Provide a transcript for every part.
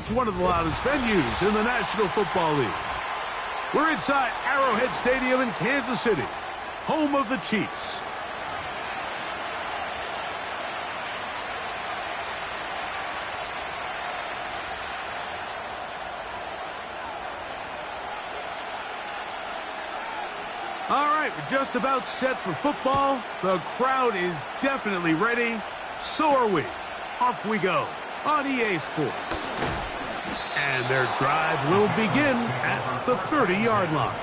It's one of the loudest venues in the National Football League. We're inside Arrowhead Stadium in Kansas City, home of the Chiefs. All right, we're just about set for football. The crowd is definitely ready. So are we. Off we go on EA Sports. And their drive will begin at the 30-yard line.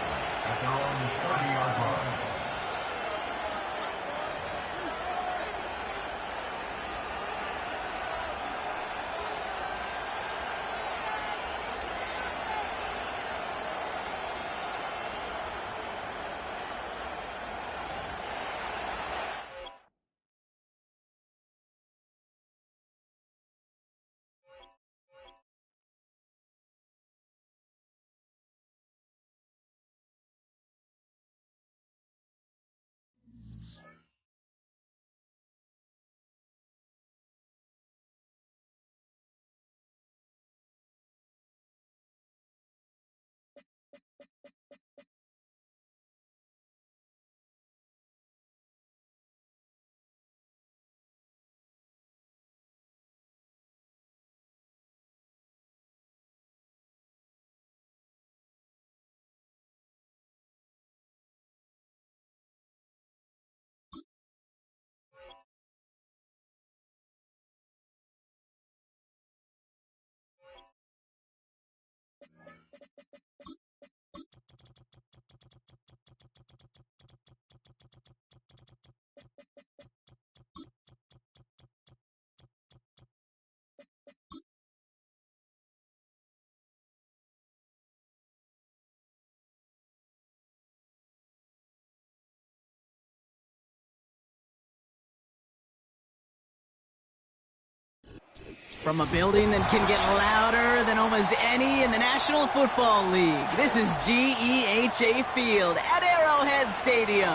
From a building that can get louder than almost any in the National Football League, this is GEHA Field at Arrowhead Stadium.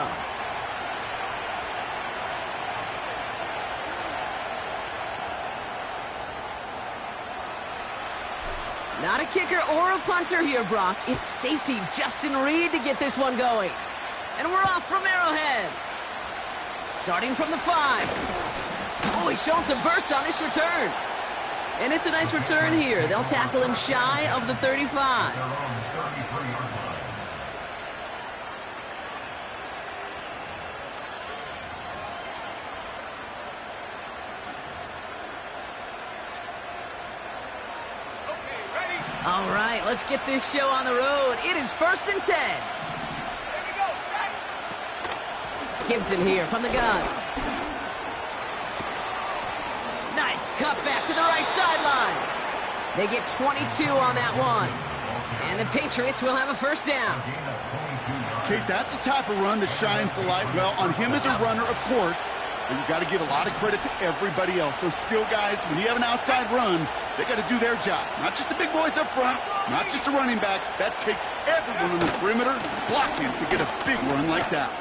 Not a kicker or a punter here, Brock. It's safety Justin Reed to get this one going. And we're off from Arrowhead. Starting from the 5. Oh, he's showing some burst on this return. And it's a nice return here. They'll tackle him shy of the 35. All right, let's get this show on the road. It is 1st and 10. Gibson here from the gun. Nice cut back to the right sideline. They get 22 on that one. And the Patriots will have a first down. Kate, that's the type of run that shines the light well on him as a runner, of course. But you've got to give a lot of credit to everybody else. Those skill guys, when you have an outside run, they got to do their job. Not just the big boys up front, not just the running backs. That takes everyone on the perimeter blocking to get a big run like that.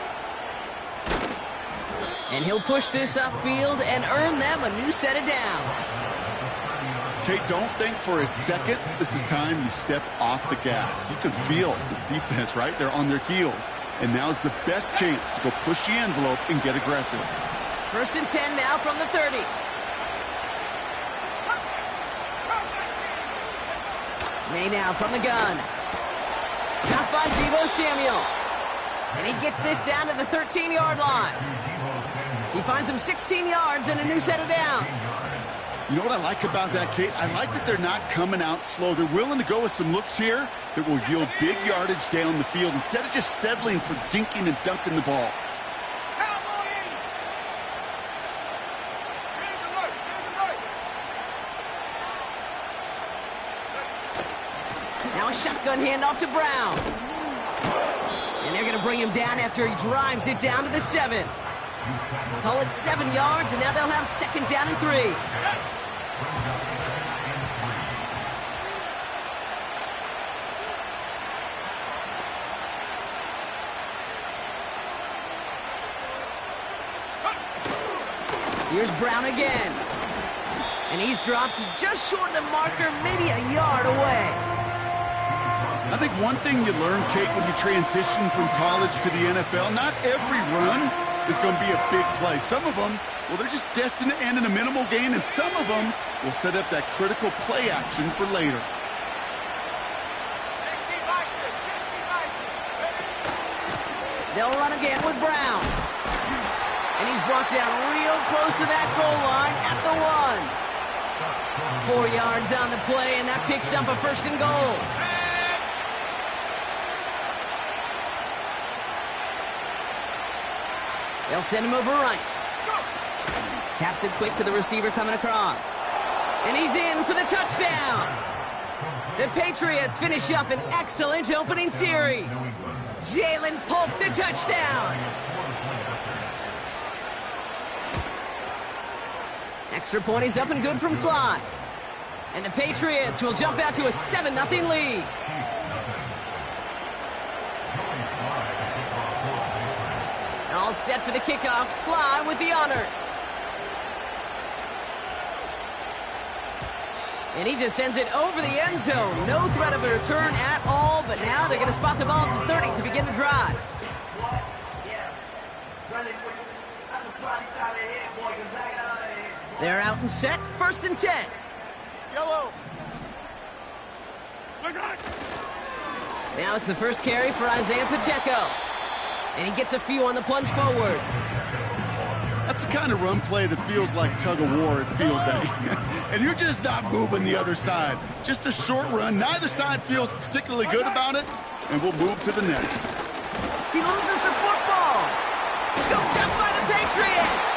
And he'll push this upfield and earn them a new set of downs. Kate, don't think for a second this is time you step off the gas. You can feel this defense, right? They're on their heels. And now's the best chance to go push the envelope and get aggressive. 1st and 10 now from the 30. May now from the gun. Caught by Deebo Samuel. And he gets this down to the 13-yard line. He finds him 16 yards and a new set of downs. You know what I like about that, Kate? I like that they're not coming out slow. They're willing to go with some looks here that will yield big yardage down the field instead of just settling for dinking and dunking the ball. Now a shotgun handoff to Brown. And they're going to bring him down after he drives it down to the 7. Call it 7 yards, and now they'll have 2nd down and 3. Here's Brown again. And he's dropped just short of the marker, maybe a yard away. I think one thing you learn, Kate, when you transition from college to the NFL, not every run is going to be a big play. Some of them, well, they're just destined to end in a minimal gain, and some of them will set up that critical play action for later. They'll run again with Brown. And he's brought down real close to that goal line at the 1. 4 yards on the play, and that picks up a 1st and goal. They'll send him over right. Taps it quick to the receiver coming across. And he's in for the touchdown. The Patriots finish up an excellent opening series. Jalen Polk, the touchdown. Extra point is up and good from slot. And the Patriots will jump out to a 7-0 lead. All set for the kickoff. Sly with the honors. And he just sends it over the end zone. No threat of a return at all, but now they're going to spot the ball at the 30 to begin the drive. They're out and set. 1st and 10. Yellow. Now it's the first carry for Isaiah Pacheco. And he gets a few on the plunge forward. That's the kind of run play that feels like tug-of-war at field day. And you're just not moving the other side. Just a short run. Neither side feels particularly good about it, and we'll move to the next. He loses the football. Scooped up by the Patriots.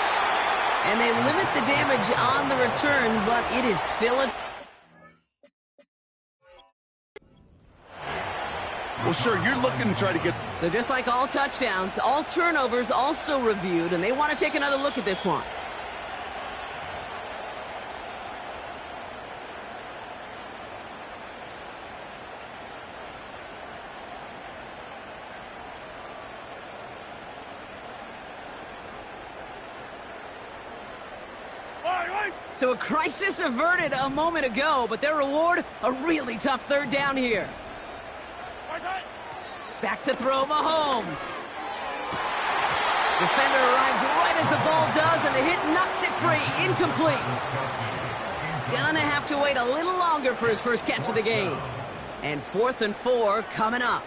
And they limit the damage on the return, but it is still a... Well, sure, you're looking to try to get... So just like all touchdowns, all turnovers also reviewed, and they want to take another look at this one. So a crisis averted a moment ago, but their reward, a really tough 3rd down here. Back to throw Mahomes. Defender arrives right as the ball does, and the hit knocks it free. Incomplete. Gonna have to wait a little longer for his first catch of the game. And 4th and 4 coming up.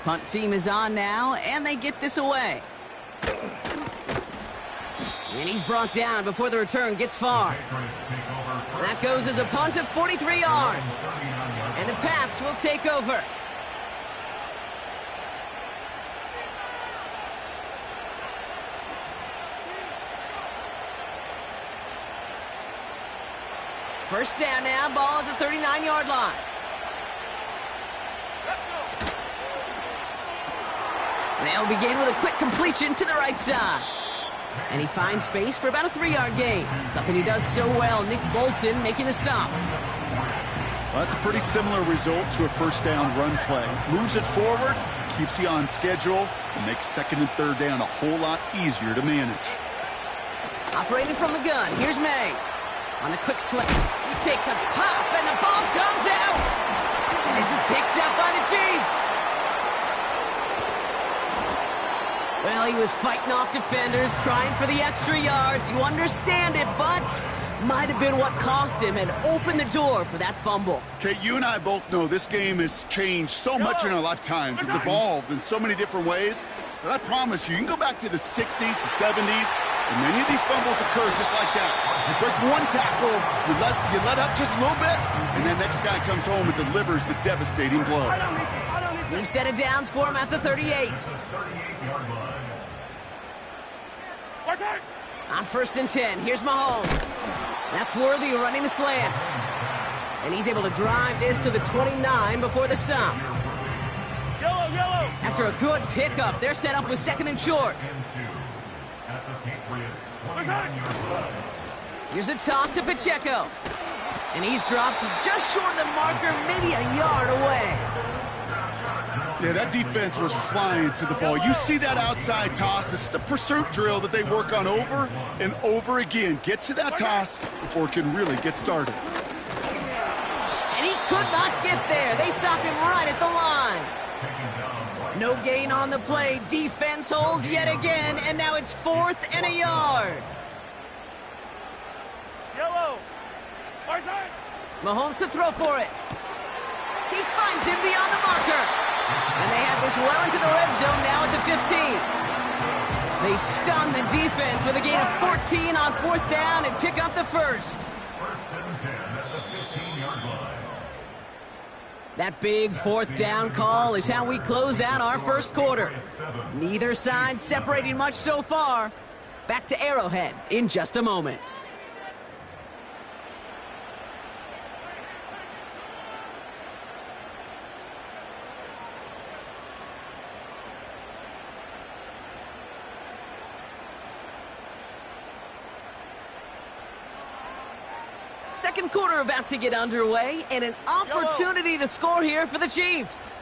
Punt team is on now, and they get this away. And he's brought down before the return gets far. That goes as a punt of 43 yards. And the Pats will take over. First down now, ball at the 39-yard line. They'll begin with a quick completion to the right side. And he finds space for about a 3-yard gain. Something he does so well. Nick Bolton making the stop. Well, that's a pretty similar result to a 1st down run play. Moves it forward, keeps you on schedule, and makes 2nd and 3rd down a whole lot easier to manage. Operating from the gun, here's May. On a quick slip, he takes a pop, and the ball comes out! And this is picked up by the Chiefs. Well, he was fighting off defenders, trying for the extra yards. You understand it, but might have been what cost him and opened the door for that fumble. Okay, you and I both know this game has changed so much in our lifetimes. It's evolved in so many different ways. But I promise you, you can go back to the 60s, the 70s, and many of these fumbles occur just like that. You break one tackle, you let up just a little bit, and that next guy comes home and delivers the devastating blow. New set of downs for him at the 38. On 1st and 10, here's Mahomes. That's Worthy running the slant. And he's able to drive this to the 29 before the stop. Yellow. After a good pickup, they're set up with 2nd and short. Here's a toss to Pacheco. And he's dropped just short of the marker, maybe a yard away. Yeah, that defense was flying to the ball. You see that outside toss. This is a pursuit drill that they work on over and over again. Get to that toss before it can really get started. And he could not get there. They stop him right at the line. No gain on the play. Defense holds yet again, and now it's 4th and a yard. Yellow. Mahomes to throw for it. He finds him beyond the marker. And they have this well into the red zone now at the 15. They stun the defense with a gain of 14 on 4th down and pick up the first. That big 4th down call is how we close out our first quarter. Neither side separating much so far. Back to Arrowhead in just a moment. Second quarter about to get underway, and an opportunity to score here for the Chiefs.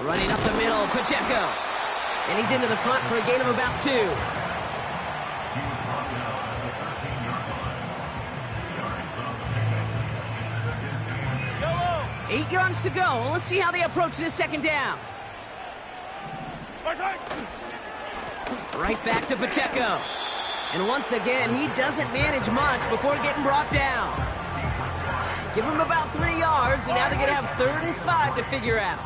Running up the middle, Pacheco. And he's into the front for a gain of about 2. Yellow. 8 yards to go. Let's see how they approach this second down. Right back to Pacheco. And once again, he doesn't manage much before getting brought down. Give him about 3 yards, and now they're going to have 3rd and 5 to figure out.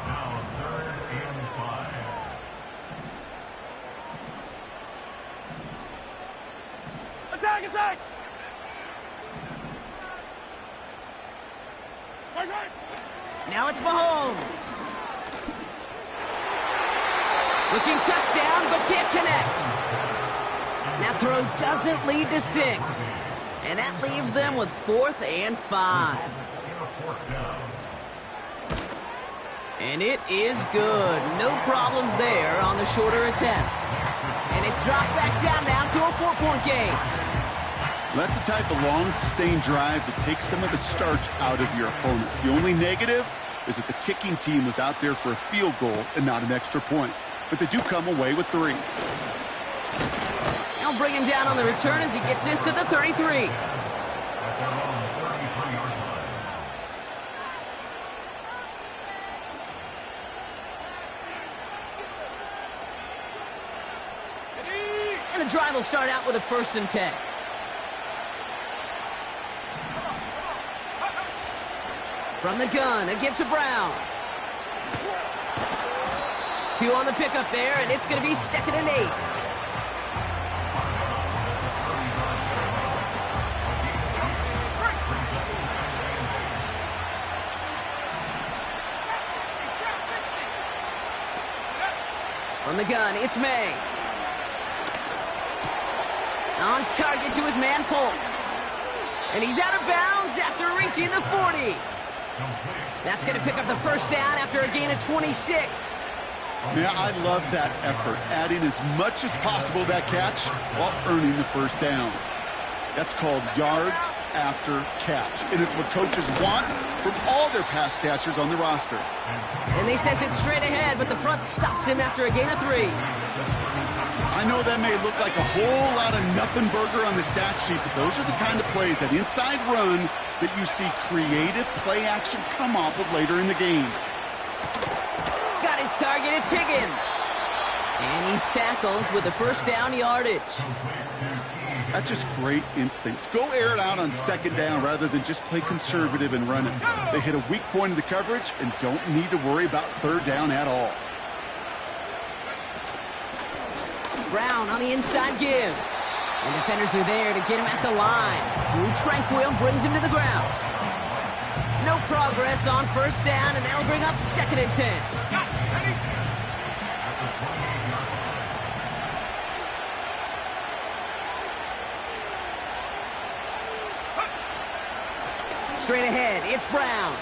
Attack, attack! Now it's Mahomes. Looking touchdown, but can't connect. That throw doesn't lead to 6. And that leaves them with 4th and 5. And it is good. No problems there on the shorter attempt. And it's dropped back down now to a 4-point game. That's the type of long, sustained drive that takes some of the starch out of your opponent. The only negative is that the kicking team was out there for a field goal and not an extra point. But they do come away with 3. They'll bring him down on the return as he gets this to the 33. And the drive will start out with a 1st and 10. From the gun, a give to Brown. 2 on the pickup there, and it's going to be 2nd and 8. From the gun, it's May. On target to his man, Polk. And he's out of bounds after reaching the 40. That's going to pick up the 1st down after a gain of 26. Yeah, I love that effort, adding as much as possible that catch while earning the 1st down. That's called yards after catch, and it's what coaches want from all their pass catchers on the roster. And they sent it straight ahead, but the front stops him after a gain of 3. I know that may look like a whole lot of nothing burger on the stat sheet, but those are the kind of plays, that inside run, that you see creative play action come off of later in the game. Got his target, it's Higgins. And he's tackled with the 1st down yardage. That's just great instincts. Go air it out on 2nd down rather than just play conservative and run it. They hit a weak point in the coverage and don't need to worry about 3rd down at all. Brown on the inside give. And defenders are there to get him at the line. Drew Tranquil brings him to the ground. No progress on 1st down, and that'll bring up 2nd and 10. Straight ahead, it's Brown.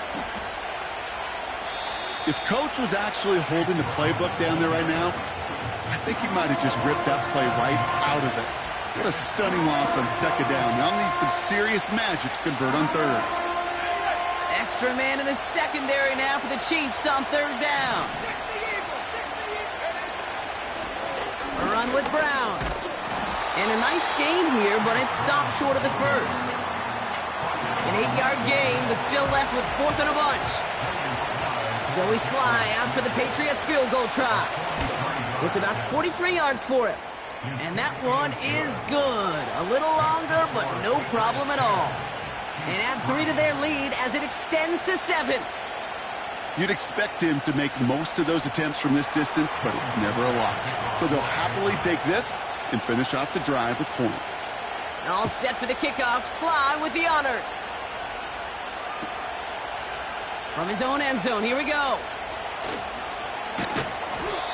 If Coach was actually holding the playbook down there right now, I think he might have just ripped that play right out of it. What a stunning loss on 2nd down. They'll need some serious magic to convert on 3rd. extra man in the secondary now for the Chiefs on third down. A run with Brown. And a nice gain here, but it stopped short of the first. An 8-yard gain, but still left with fourth and a bunch. Joey Sly out for the Patriots field goal try. It's about 43 yards for him. And that one is good. A little longer, but no problem at all. And add 3 to their lead as it extends to 7. You'd expect him to make most of those attempts from this distance, but it's never a lot. So they'll happily take this and finish off the drive with points. All set for the kickoff. Sly with the honors. From his own end zone, here we go.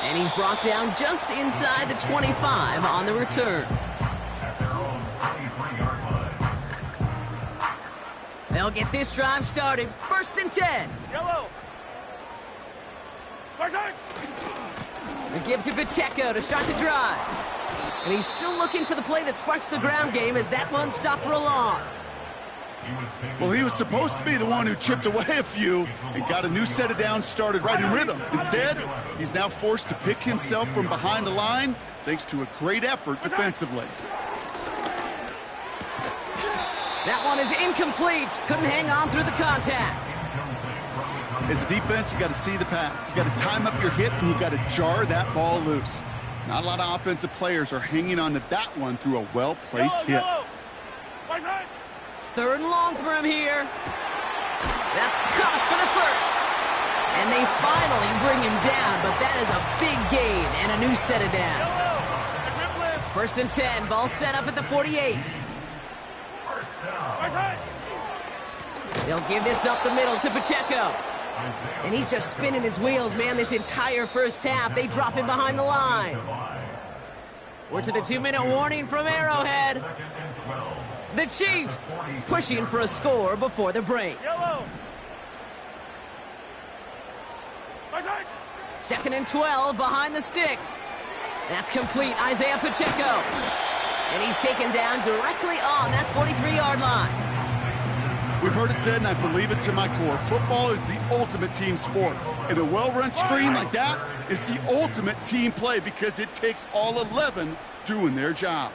And he's brought down just inside the 25 on the return. They'll get this drive started. 1st and 10. Yellow. It gives to Pacheco to start the drive. And he's still looking for the play that sparks the ground game as that one stopped for a loss. Well, he was supposed to be the one who chipped away a few and got a new set of downs started right in rhythm. Instead, he's now forced to pick himself from behind the line thanks to a great effort defensively. That one is incomplete. Couldn't hang on through the contact. As a defense, you got to see the pass. You got to time up your hit, and you got to jar that ball loose. Not a lot of offensive players are hanging on to that one through a well-placed hit. 3rd and long for him here. That's caught for the first. And they finally bring him down, but that is a big gain and a new set of downs. 1st and 10, ball set up at the 48. They'll give this up the middle to Pacheco. And he's just spinning his wheels, man, this entire first half. They drop him behind the line. We're to the 2-minute warning from Arrowhead. The Chiefs pushing for a score before the break. 2nd and 12 behind the sticks. That's complete, Isaiah Pacheco. And he's taken down directly on that 43-yard line. We've heard it said, and I believe it to my core, football is the ultimate team sport. And a well-run screen like that is the ultimate team play because it takes all 11 doing their job.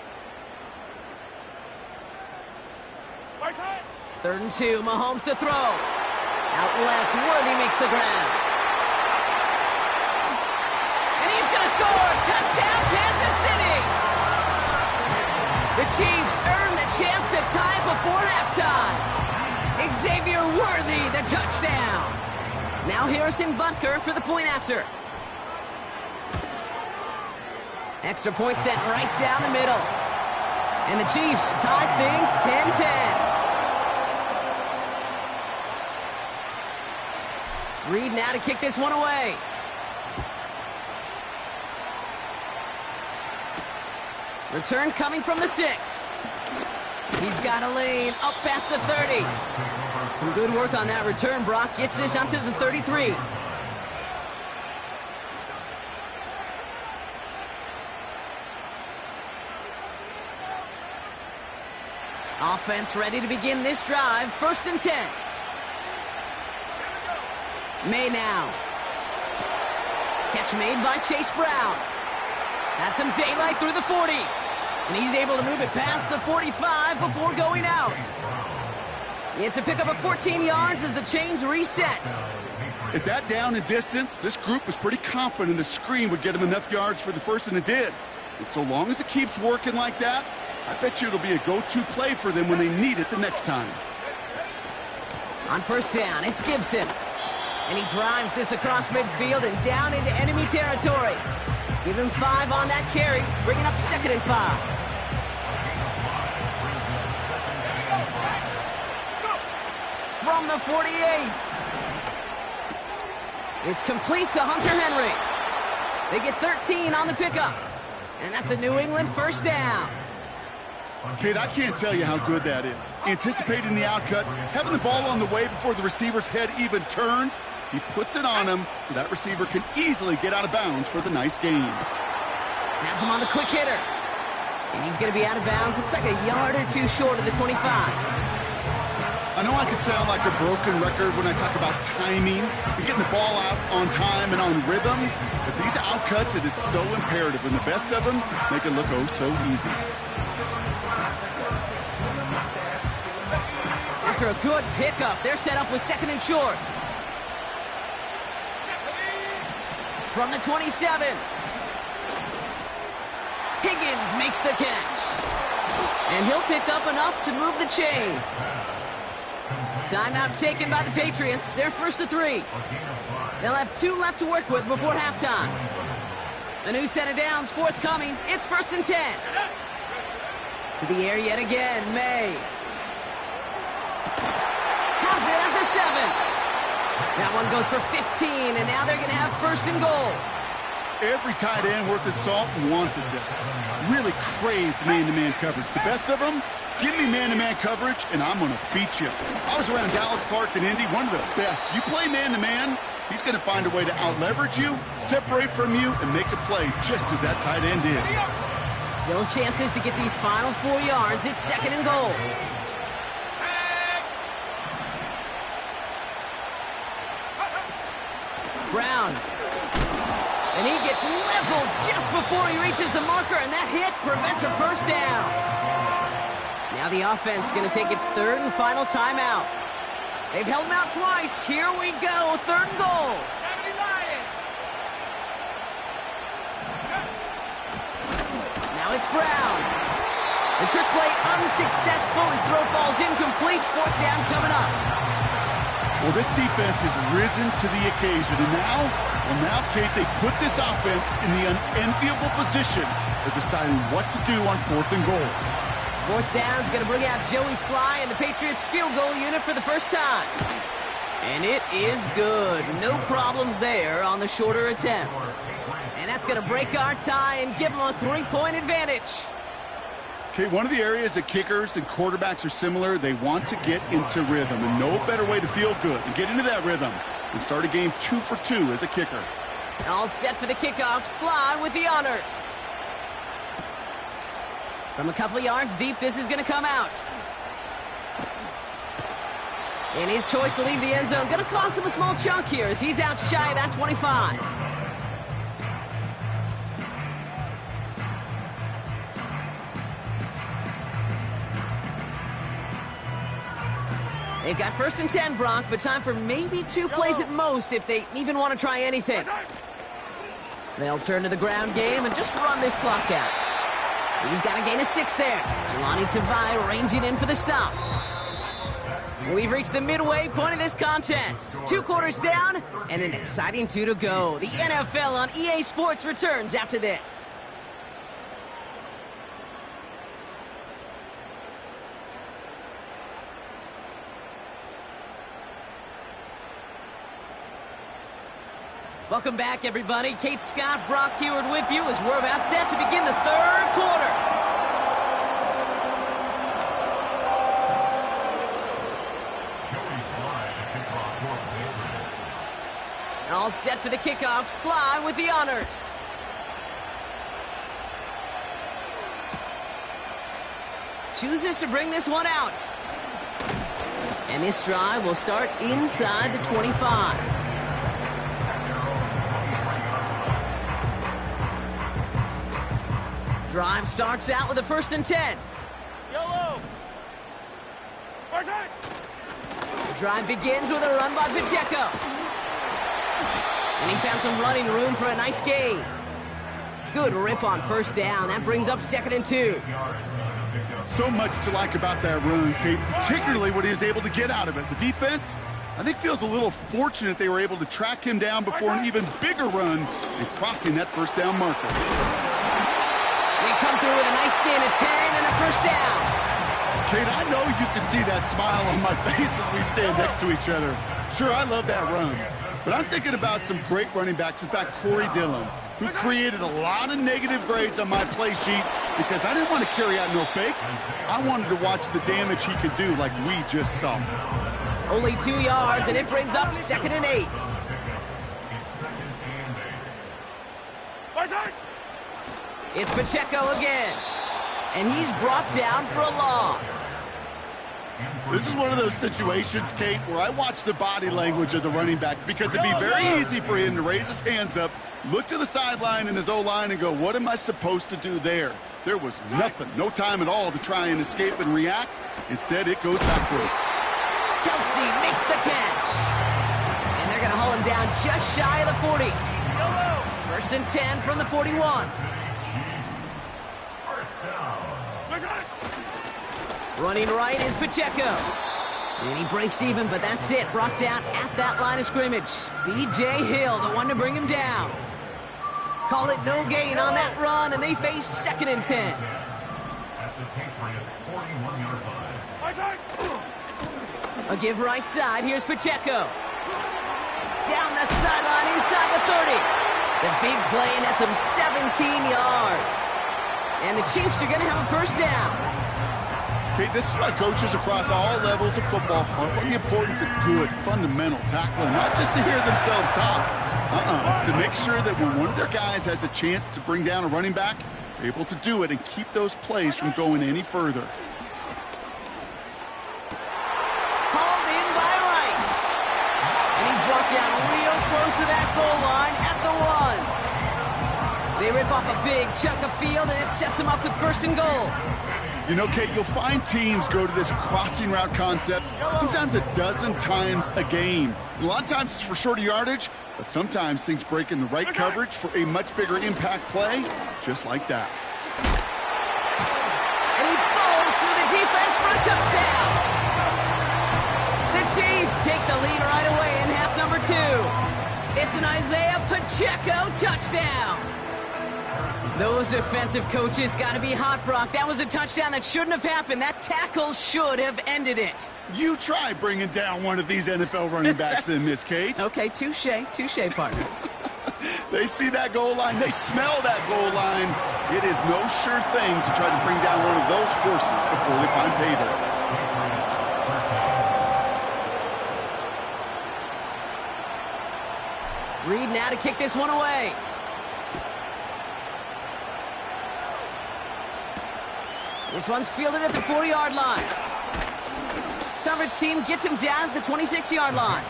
3rd and 2, Mahomes to throw. Out left, Worthy makes the grab. And he's going to score! Touchdown, Kansas City! The Chiefs earn the chance to tie before halftime. Xavier Worthy, the touchdown. Now Harrison Butker for the point after. Extra point set right down the middle. And the Chiefs tie things 10-10. Reed now to kick this one away. Return coming from the 6. He's got a lane up past the 30. Some good work on that return. Brock gets this up to the 33. Offense ready to begin this drive. 1st and 10. May now. Catch made by Chase Brown. Has some daylight through the 40. And he's able to move it past the 45 before going out. It's a pickup of 14 yards as the chains reset. At that down and distance, this group was pretty confident the screen would get him enough yards for the first, and it did. And so long as it keeps working like that, I bet you it'll be a go-to play for them when they need it the next time. On 1st down, it's Gibson. And he drives this across midfield and down into enemy territory. Give him 5 on that carry, bringing up 2nd and 5. From the 48. It's complete to Hunter Henry. They get 13 on the pickup. And that's a New England 1st down. Kid, I can't tell you how good that is. Anticipating the outcut, having the ball on the way before the receiver's head even turns, he puts it on him so that receiver can easily get out of bounds for the nice gain. Has him on the quick hitter. And he's going to be out of bounds. Looks like a yard or two short of the 25. I know I could sound like a broken record when I talk about timing and getting the ball out on time and on rhythm, but these outcuts, it is so imperative, and the best of them make it look oh so easy. After a good pickup, they're set up with second and short. From the 27. Higgins makes the catch. And he'll pick up enough to move the chains. Timeout taken by the Patriots. They're first to 3. They'll have 2 left to work with before halftime. A new set of downs forthcoming. It's first and 10. To the air yet again, May. Has it at the 7. That one goes for 15, and now they're going to have first and goal. Every tight end worth his salt wanted this. Really craved man-to-man coverage. The best of them, give me man-to-man coverage, and I'm going to beat you. I was around Dallas Clark and Indy, one of the best. You play man-to-man, he's going to find a way to out-leverage you, separate from you, and make a play just as that tight end did. Still chances to get these final 4 yards. It's second and goal. Brown. And he gets leveled just before he reaches the marker, and that hit prevents a first down. Now the offense is going to take its third and final timeout. They've held him out twice. Here we go, third and goal. Now it's Brown. The trick play unsuccessful. His throw falls incomplete. Fourth down coming up. Well, this defense has risen to the occasion, and now, Kate, they put this offense in the unenviable position of deciding what to do on fourth and goal. Fourth down is going to bring out Joey Sly and the Patriots field goal unit for the first time. And it is good. No problems there on the shorter attempt. And that's going to break our tie and give them a 3-point advantage. Okay, one of the areas that kickers and quarterbacks are similar, they want to get into rhythm, and no better way to feel good and get into that rhythm and start a game 2 for 2 as a kicker. All set for the kickoff. Sly with the honors. From a couple of yards deep, this is going to come out. And his choice to leave the end zone going to cost him a small chunk here as he's out shy of that 25. They've got first and 10, Brock, but time for maybe 2 plays at most if they even want to try anything. They'll turn to the ground game and just run this clock out. He's got a gain of 6 there. Jelani Tavai ranging in for the stop. We've reached the midway point of this contest. 2 quarters down and an exciting 2 to go. The NFL on EA Sports returns after this. Welcome back, everybody. Kate Scott, Brock Heward with you as we're about set to begin the third quarter. All set for the kickoff. Sly with the honors. Chooses to bring this one out. And this drive will start inside the 25. Drive starts out with a first and 10. YOLO! The drive begins with a run by Pacheco. And he found some running room for a nice gain. Good rip on first down. That brings up second and 2. So much to like about that run, Kate, particularly what he was able to get out of it. The defense, I think, feels a little fortunate they were able to track him down before an even bigger run and crossing that first down marker. They come through with a nice gain of 10 and a first down. Kate, I know you can see that smile on my face as we stand next to each other. Sure, I love that run. But I'm thinking about some great running backs. In fact, Corey Dillon, who created a lot of negative grades on my play sheet because I didn't want to carry out no fake. I wanted to watch the damage he could do like we just saw. Only 2 yards, and it brings up second and 8. It's Pacheco again. And he's brought down for a loss. This is one of those situations, Kate, where I watch the body language of the running back because it'd be very easy for him to raise his hands up, look to the sideline in his O-line and go, what am I supposed to do there? There was nothing, no time at all to try and escape and react. Instead, it goes backwards. Kelsey makes the catch. And they're going to haul him down just shy of the 40. First and 10 from the 41. Running right is Pacheco. And he breaks even, but that's it. Brought down at that line of scrimmage. B.J. Hill, the one to bring him down. Call it no gain on that run, and they face 2nd and 10. A give right side. Here's Pacheco. Down the sideline inside the 30. The big play nets him 17 yards. And the Chiefs are going to have a first down. Okay, this is why coaches across all levels of football harp on the importance of good, fundamental tackling, not just to hear themselves talk. It's to make sure that when one of their guys has a chance to bring down a running back, they're able to do it and keep those plays from going any further. Hauled in by Rice. And he's brought down real close to that goal line at the 1. They rip off a big chunk of field, and it sets them up with 1st and goal. You know, Kate, you'll find teams go to this crossing route concept sometimes a dozen times a game. A lot of times it's for shorter yardage, but sometimes things break in the right coverage for a much bigger impact play, just like that. And he falls through the defense for a touchdown. The Chiefs take the lead right away in half number 2. It's an Isaiah Pacheco touchdown. Those defensive coaches got to be hot, Brock. That was a touchdown that shouldn't have happened. That tackle should have ended it. You try bringing down one of these NFL running backs in, Miss Kate. Okay, touche, partner. They see that goal line. They smell that goal line. It is no sure thing to try to bring down one of those horses before they find pay dirt. Reed now to kick this one away. This one's fielded at the 40-yard line. Coverage team gets him down at the 26-yard line.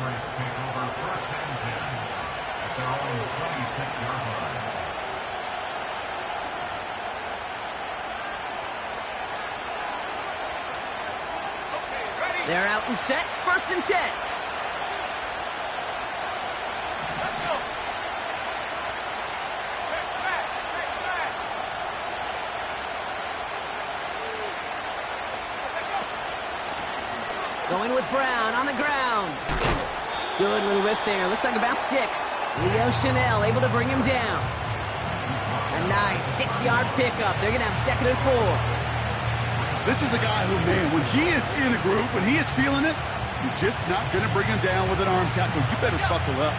They're out and set. 1st and 10. Going with Brown on the ground. Good little rip there. Looks like about 6. Leo Chanel able to bring him down. A nice 6-yard pickup. They're going to have 2nd and 4. This is a guy who, man, when he is in a group, when he is feeling it, you're just not going to bring him down with an arm tackle. You better buckle up.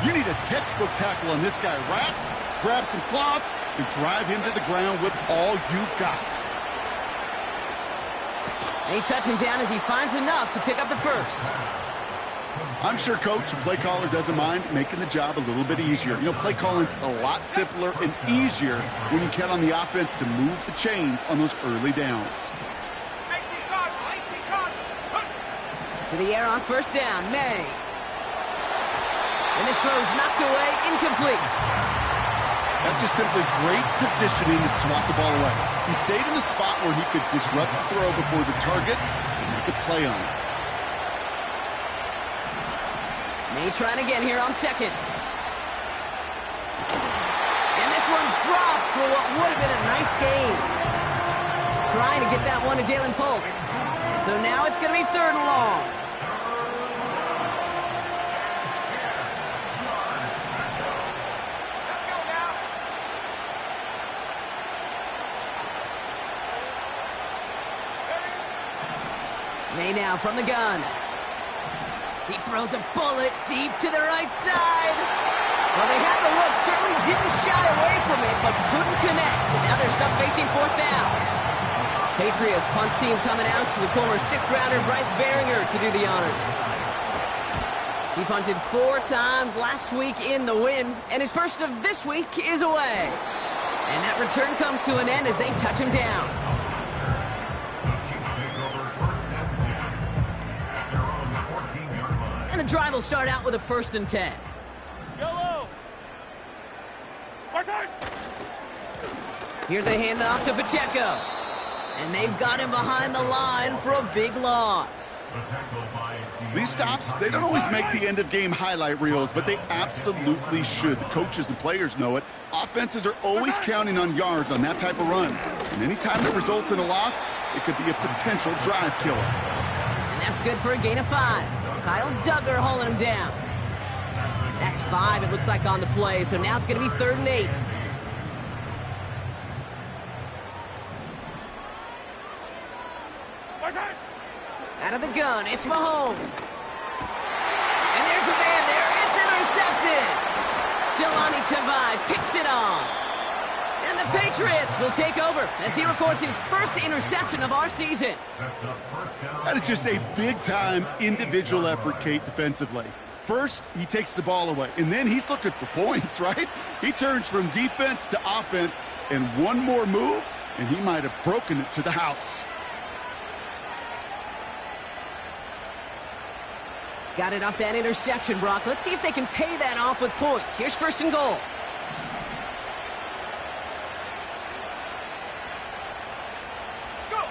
You need a textbook tackle on this guy. Wrap, grab some cloth, and drive him to the ground with all you got. They touch him down as he finds enough to pick up the 1st. I'm sure Coach and play caller doesn't mind making the job a little bit easier. You know, play calling's a lot simpler and easier when you count on the offense to move the chains on those early downs. To the air on 1st down, May. And this throw's knocked away, incomplete. That's just simply great positioning to swat the ball away. He stayed in a spot where he could disrupt the throw before the target and make a play on it. May trying again here on 2nd. And this one's dropped for what would have been a nice gain. Trying to get that one to Jalen Polk. So now it's going to be 3rd and long. May now from the gun. He throws a bullet deep to the right side. Well, they had the look, certainly didn't shy away from it, but couldn't connect. And now they're stuck facing 4th down. Patriots punt team coming out with former 6th-rounder Bryce Behringer to do the honors. He punted 4 times last week in the win, and his first of this week is away. And that return comes to an end as they touch him down. And the drive will start out with a 1st and 10. Yellow. Here's a handoff to Pacheco. And they've got him behind the line for a big loss. These stops, they don't always make the end-of-game highlight reels, but they absolutely should. The coaches and players know it. Offenses are always counting on yards on that type of run. And anytime that results in a loss, it could be a potential drive killer. And that's good for a gain of 5. Kyle Duggar hauling him down. That's 5, it looks like, on the play, so now it's going to be 3rd and 8. Out of the gun, it's Mahomes. And there's a man there. It's intercepted. Jelani Tavai picks it off. And the Patriots will take over as he records his first interception of our season. That is just a big-time individual effort, Kate, defensively. First, he takes the ball away, and then he's looking for points, right? He turns from defense to offense, and one more move, and he might have broken it to the house. Got it off that interception, Brock. Let's see if they can pay that off with points. Here's 1st and goal. Go.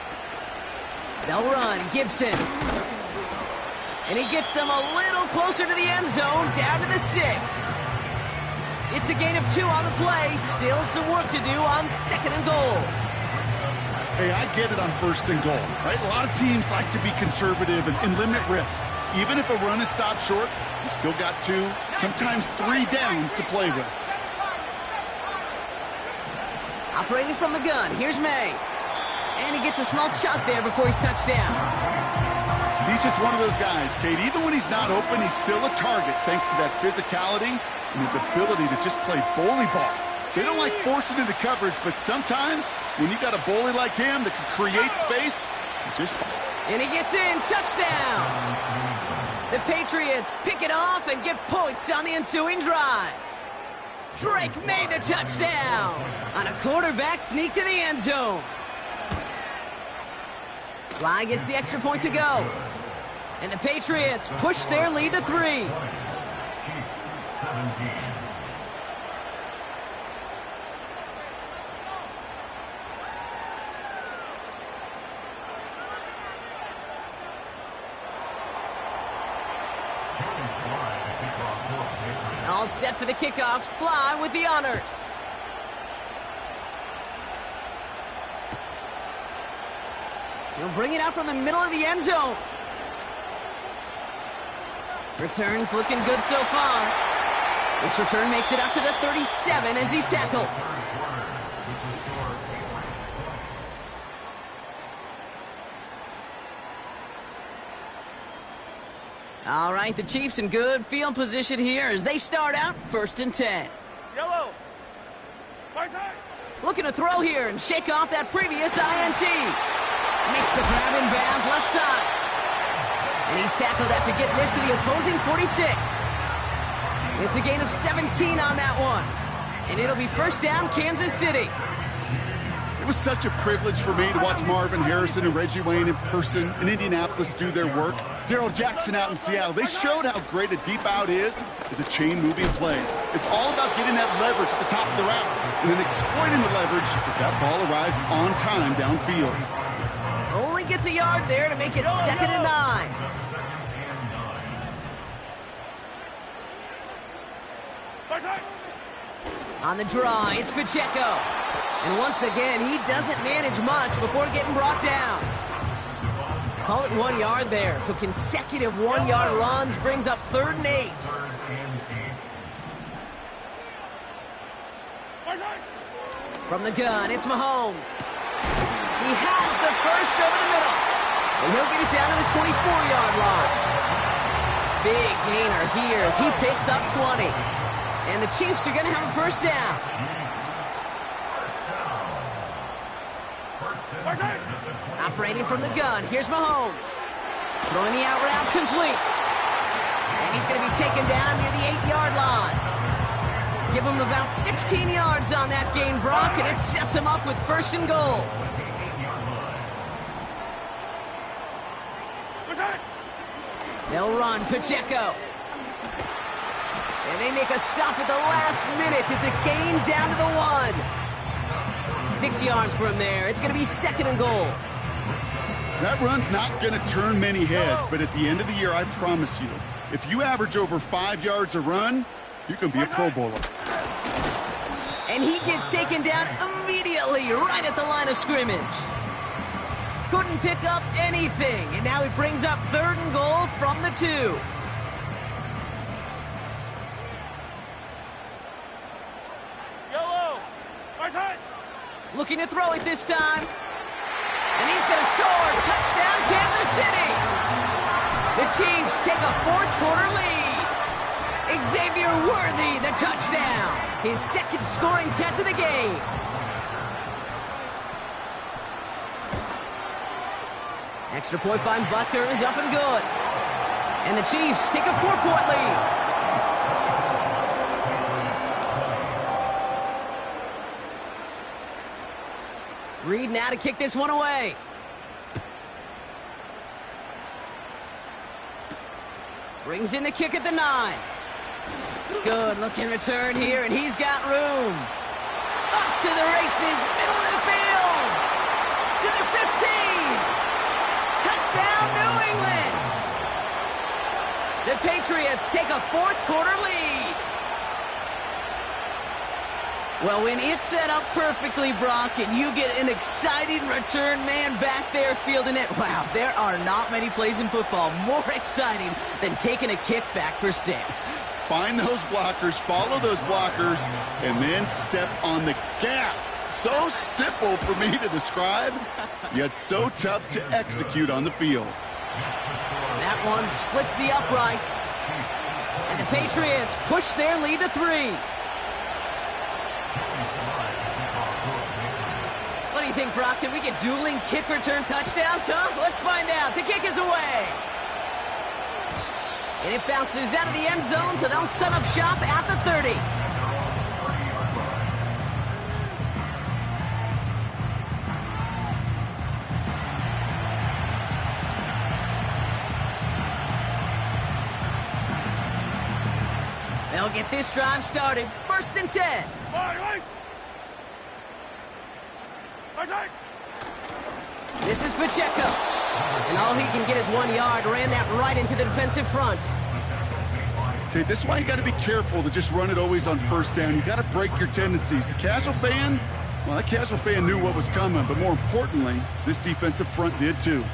They'll run, Gibson. And he gets them a little closer to the end zone, down to the 6. It's a gain of 2 on the play. Still some work to do on 2nd and goal. Hey, I get it on 1st and goal, right? A lot of teams like to be conservative and limit risk. Even if a run is stopped short, you still got 2, sometimes 3 downs to play with. Operating from the gun, here's May. And he gets a small chunk there before he's touched down. He's just one of those guys, Kate. Even when he's not open, he's still a target thanks to that physicality and his ability to just play bully ball. They don't like forcing into coverage, but sometimes when you got a bully like him that can create space, just... And he gets in, touchdown! The Patriots pick it off and get points on the ensuing drive. Drake made the touchdown on a quarterback sneak to the end zone. Sly gets the extra point to go. And the Patriots push their lead to 3. All set for the kickoff. Sly with the honors. He'll bring it out from the middle of the end zone. Returns looking good so far. This return makes it up to the 37 as he's tackled. All right, the Chiefs in good field position here as they start out 1st and 10. Yellow. Right side. Looking to throw here and shake off that previous INT. Makes the grab in bounds left side. And he's tackled after getting this to the opposing 46. It's a gain of 17 on that one. And it'll be 1st down, Kansas City. It was such a privilege for me to watch Marvin Harrison and Reggie Wayne in person in Indianapolis do their work. Darrell Jackson out in Seattle. They showed how great a deep out is as a chain-moving play. It's all about getting that leverage at the top of the route and then exploiting the leverage as that ball arrives on time downfield. Only gets a yard there to make it 2nd and 9. Right side. On the draw, it's Pacheco. And once again, he doesn't manage much before getting brought down. Call it 1 yard there, so consecutive 1-yard runs brings up 3rd and 8. From the gun, it's Mahomes. He has the first over the middle, and he'll get it down to the 24-yard line. Big gainer here as he picks up 20. And the Chiefs are going to have a 1st down. Operating from the gun, here's Mahomes. Throwing the out route complete. And he's going to be taken down near the 8-yard line. Give him about 16 yards on that gain, Brock, and it sets him up with 1st and goal. They'll run. Pacheco. And they make a stop at the last minute. It's a gain down to the 1. 6 yards from there. It's going to be 2nd and goal. That run's not going to turn many heads, but at the end of the year, I promise you, if you average over 5 yards a run, you can be a Pro Bowler. And he gets taken down immediately right at the line of scrimmage. Couldn't pick up anything, and now he brings up 3rd and goal from the 2. Yellow. Right side. Looking to throw it this time. And he's going to score. Touchdown, Kansas City. The Chiefs take a 4th quarter lead. Xavier Worthy, the touchdown. His 2nd scoring catch of the game. Extra point by Butker is up and good. And the Chiefs take a 4-point lead. Reed now to kick this one away. Brings in the kick at the 9. Good looking return here, and he's got room. Up to the races, middle of the field. To the 15. Touchdown, New England. The Patriots take a 4th quarter lead. Well, when it's set up perfectly, Brock, and you get an exciting return man back there fielding it, wow, there are not many plays in football more exciting than taking a kick back for 6. Find those blockers, follow those blockers, and then step on the gas. So simple for me to describe, yet so tough to execute on the field. That one splits the uprights. And the Patriots push their lead to 3. What do you think, Brock? Can we get dueling kick return touchdowns, huh? Let's find out. The kick is away. And it bounces out of the end zone, so they'll set up shop at the 30. They'll get this drive started. 1st and 10. Right. Right side. This is Pacheco. And all he can get is 1 yard. Ran that right into the defensive front. Okay, this is why you got to be careful to just run it always on 1st down. You got to break your tendencies. The casual fan, well, that casual fan knew what was coming, but more importantly, this defensive front did too.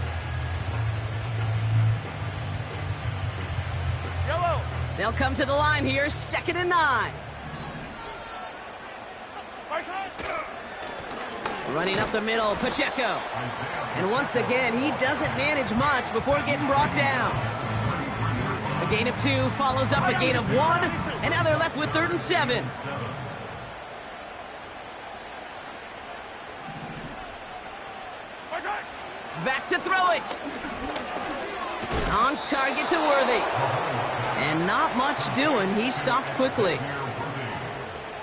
Yellow. They'll come to the line here, 2nd and 9. Right side. Running up the middle, Pacheco. And once again, he doesn't manage much before getting brought down. A gain of 2 follows up a gain of 1, and now they're left with 3rd and 7. Right side. Back to throw it. On target to Worthy. And not much doing. He stopped quickly.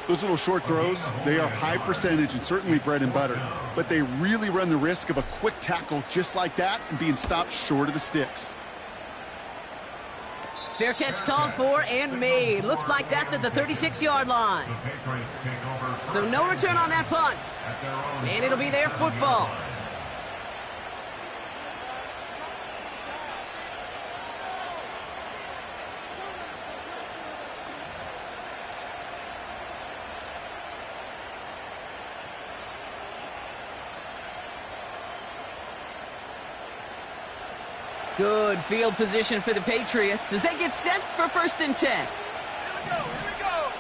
Those little short throws, they are high percentage and certainly bread and butter. But they really run the risk of a quick tackle just like that and being stopped short of the sticks. Fair catch called for and made. Looks like that's at the 36-yard line. So no return on that punt. And it'll be their football. Good field position for the Patriots as they get set for 1st and 10. Here we go.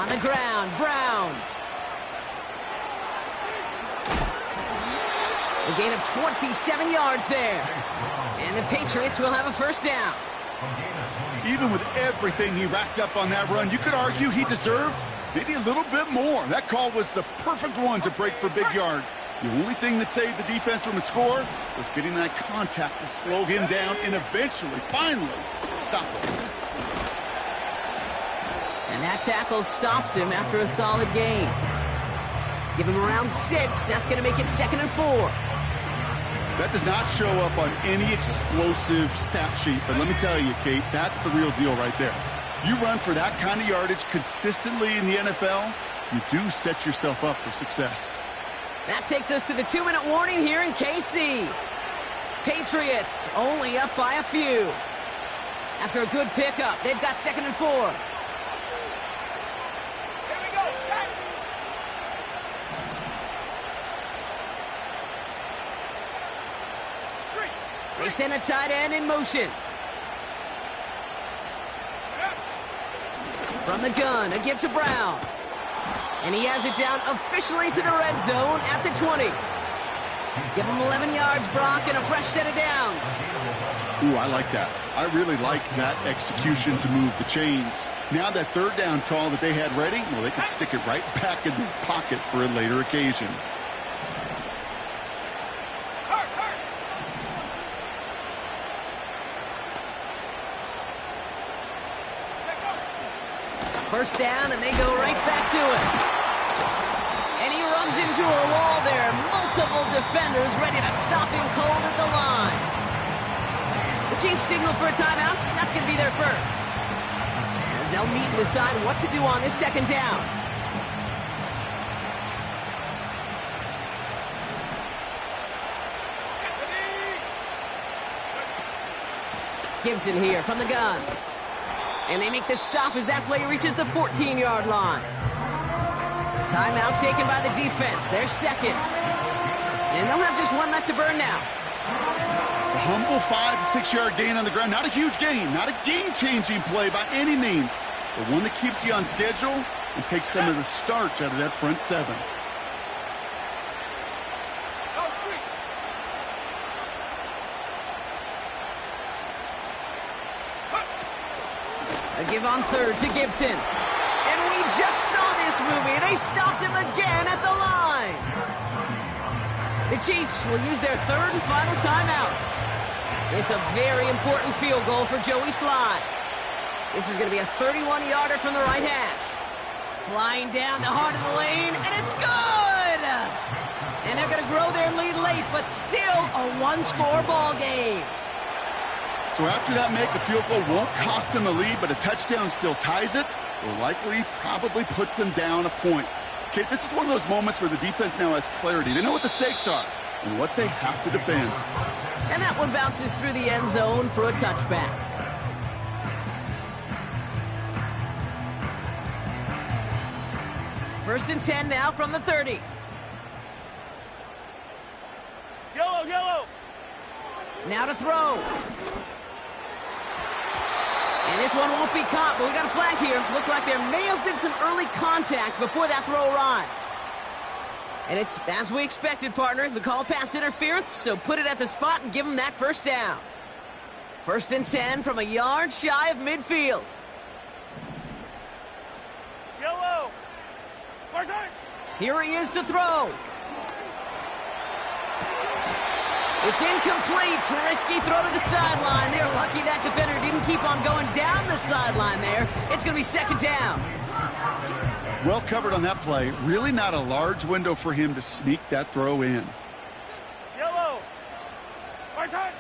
On the ground, Brown. A gain of 27 yards there. And the Patriots will have a 1st down. Even with everything he racked up on that run, you could argue he deserved maybe a little bit more. That call was the perfect one to break for big yards. The only thing that saved the defense from a score was getting that contact to slow him down and eventually, finally, stop him. And that tackle stops him after a solid gain. Give him around 6. That's going to make it 2nd and 4. That does not show up on any explosive stat sheet, but let me tell you, Kate, that's the real deal right there. You run for that kind of yardage consistently in the NFL, you do set yourself up for success. That takes us to the 2-minute warning here in KC. Patriots only up by a few. After a good pickup, they've got 2nd and 4. Here we go, set. They send a tight end in motion. From the gun, a give to Brown. And he has it down officially to the red zone at the 20. Give him 11 yards, Brock, and a fresh set of downs. Ooh, I like that. I really like that execution to move the chains. Now that 3rd down call that they had ready, well, they could stick it right back in the pocket for a later occasion. First down, and they go right back to it. And he runs into a wall there. Multiple defenders ready to stop him cold at the line. The Chiefs signal for a timeout. That's going to be their first. As they'll meet and decide what to do on this 2nd down. Gibson here from the gun. And they make the stop as that play reaches the 14-yard line. Timeout taken by the defense. They're 2nd. And they'll have just one left to burn now. A humble 5 to 6 yard gain on the ground. Not a huge gain, not a game-changing play by any means, but one that keeps you on schedule and takes some of the starch out of that front 7. A give on 3rd to Gibson. And we just saw this movie. They stopped him again at the line. The Chiefs will use their 3rd and final timeout. It's a very important field goal for Joey Sly. This is going to be a 31-yarder from the right hash. Flying down the heart of the lane, and it's good! And they're going to grow their lead late, but still a 1-score ball game. So after that make, a field goal won't cost him a lead, but a touchdown still ties it, or likely probably puts them down a point. Okay, this is one of those moments where the defense now has clarity. They know what the stakes are and what they have to defend. And that one bounces through the end zone for a touchback. First and 10 now from the 30. Yellow, yellow. Now to throw. And this one won't be caught, but we got a flag here. Looked like there may have been some early contact before that throw arrived. And it's as we expected, partner. We call pass interference, so put it at the spot and give them that first down. First and 10 from a yard shy of midfield. Yellow. Martin. Here he is to throw. It's incomplete. Risky throw to the sideline. They're lucky that defender didn't keep on going down the sideline there. It's going to be 2nd down. Well covered on that play. Really not a large window for him to sneak that throw in. Yellow. Martin.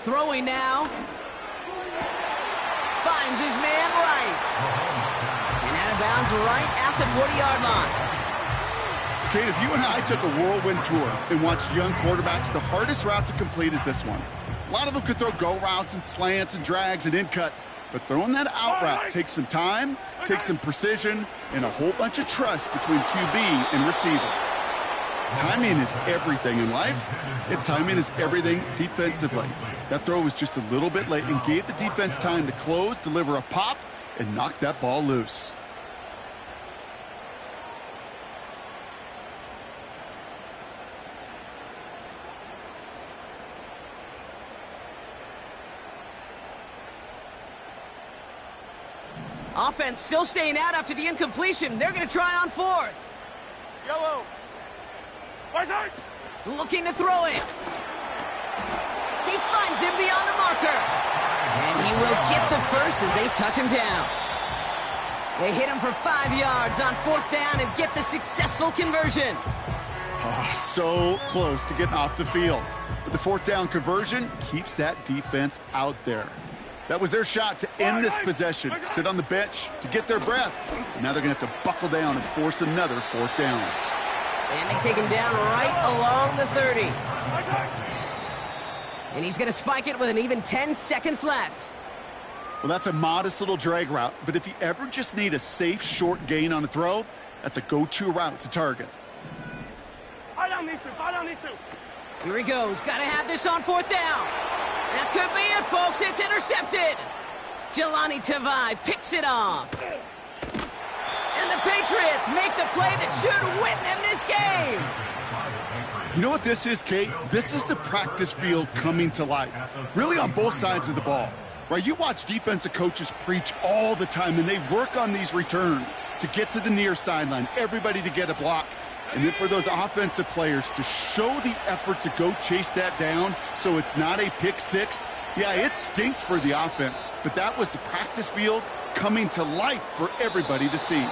Throwing now. Finds his man Rice. And out of bounds right at the 40-yard line. Kate, if you and I took a whirlwind tour and watched young quarterbacks, the hardest route to complete is this one. A lot of them could throw go routes and slants and drags and in cuts, but throwing that out route takes some time, takes some precision, and a whole bunch of trust between QB and receiver. Timing is everything in life, and timing is everything defensively. That throw was just a little bit late and gave the defense time to close, deliver a pop, and knock that ball loose. Offense still staying out after the incompletion. They're going to try on 4th. Yellow. Martin. Looking to throw it. He finds him beyond the marker. And he will get the first as they touch him down. They hit him for 5 yards on 4th down and get the successful conversion. So close to getting off the field. But the fourth down conversion keeps that defense out there. That was their shot to end this possession, sit on the bench to get their breath. Now they're going to have to buckle down and force another fourth down. And they take him down right along the 30. And he's going to spike it with an even 10 seconds left. Well, that's a modest little drag route, but if you ever just need a safe, short gain on a throw, that's a go-to route to target. Fire down these two. Fire down these two. Here he goes. Got to have this on fourth down. That could be it, folks. It's intercepted. Jelani Tavai picks it off. And the Patriots make the play that should win them this game. You know what this is, Kate? This is the practice field coming to life, really on both sides of the ball. Right, you watch defensive coaches preach all the time, and they work on these returns to get to the near sideline, everybody to get a block. And then for those offensive players to show the effort to go chase that down so it's not a pick six, yeah, it stinks for the offense. But that was the practice field coming to life for everybody to see.